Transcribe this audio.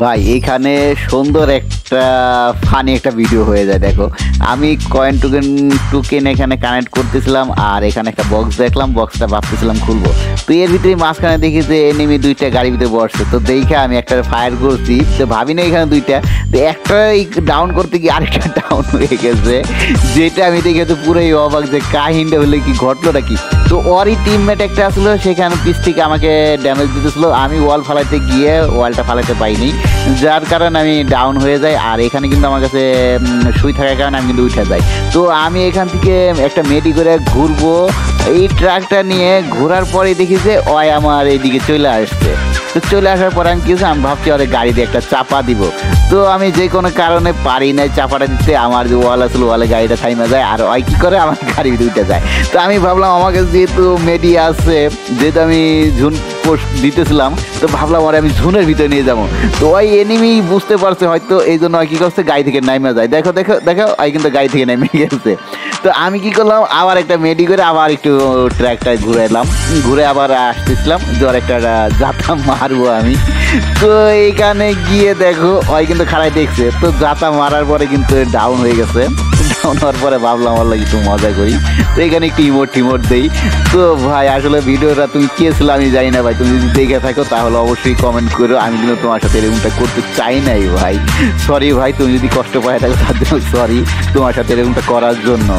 ভাই এখানে সুন্দর একটা ফানি একটা ভিডিও হয়ে যায়। দেখো আমি কয়েন টুকেন এখানে কানেক্ট করতেছিলাম আর এখানে একটা বক্স দেখলাম, বক্সটা ভাবতেছিলাম খুলবো। তো এর ভিতরে মাঝখানে দেখি যে এনিমি দুইটা গাড়ির ভিতরে বসছে। তো দেখে আমি একটা ফায়ার করছি, তো ভাবি না এখানে দুইটা, তো একটা ডাউন করতে গিয়ে আরেকটা ডাউন হয়ে গেছে, যেটা আমি দেখে তো পুরোই অবাক যে কাহিনীটা হলে কি ঘটলো নাকি। তো ওরই টিমমেট একটা আসলো, সেখানে পিছ থেকে আমাকে ড্যামেজ দিতেছিল। আমি ওয়াল ফালাইতে গিয়ে ওয়ালটা ফালাইতে পাইনি, যার কারণে আমি ডাউন হয়ে যাই। আর এখানে কিন্তু আমার কাছে শুই থাকার কারণে আমি কিন্তু উঠে যাই। তো আমি এখান থেকে একটা মেডি করে ঘুরবো, এই ট্রাকটা নিয়ে ঘোরার পরে দেখি যে ওই আমার এইদিকে চলে আসছে। তো চলে আসার পরে আমি কিছু আমি ভাবছি ওরে গাড়ি দিয়ে একটা চাপা দিব। তো আমি যে কোনো কারণে পারি নাই চাপাটা দিতে, আমার যে ওয়াল আসলে ওয়ালে গাড়িটা থাইমা যায় আর ওই কী করে আমার গাড়ি উঠে যায়। তো আমি ভাবলাম আমার কাছে যেহেতু মেডি আছে, যেহেতু আমি ঝুন পোস্ট দিতেছিলাম, তো ভাবলাম ওরা আমি ঝুনের ভিতরে নিয়ে যাবো। তো ওই এনিমি বুঝতে পারছে হয়তো, এই জন্য কী করছে গাড়ি থেকে নাইমা যায়। দেখো দেখো দেখো ওই কিন্তু গাড়ি থেকে নেমে গেছে। তো আমি কি করলাম, আবার একটা মেডি করে আবার একটু ট্র্যাকটা ঘুরে এলাম, ঘুরে আবার আসতেছিলাম যে ওর একটা জাতা মারবো আমি। তো এইখানে গিয়ে দেখো ওই কিন্তু খাড়াই দেখছে, তো জাতা মারার পরে কিন্তু ডাউন হয়ে গেছে। ডাউন হওয়ার পরে ভাবলাম আমার একটু মজা করি, তো এখানে একটু ইমোট দেই। তো ভাই আসলে ভিডিওটা তুমি কে ছিল আমি জানি না ভাই, তুমি যদি দেখে থাকো তাহলে অবশ্যই কমেন্ট করো। আমি কিন্তু তোমার সাথে এরকমটা করতে চাই নাই ভাই, সরি ভাই, তুমি যদি কষ্ট পায় থাকো তার জন্য সরি তোমার সাথে এরকমটা করার জন্য।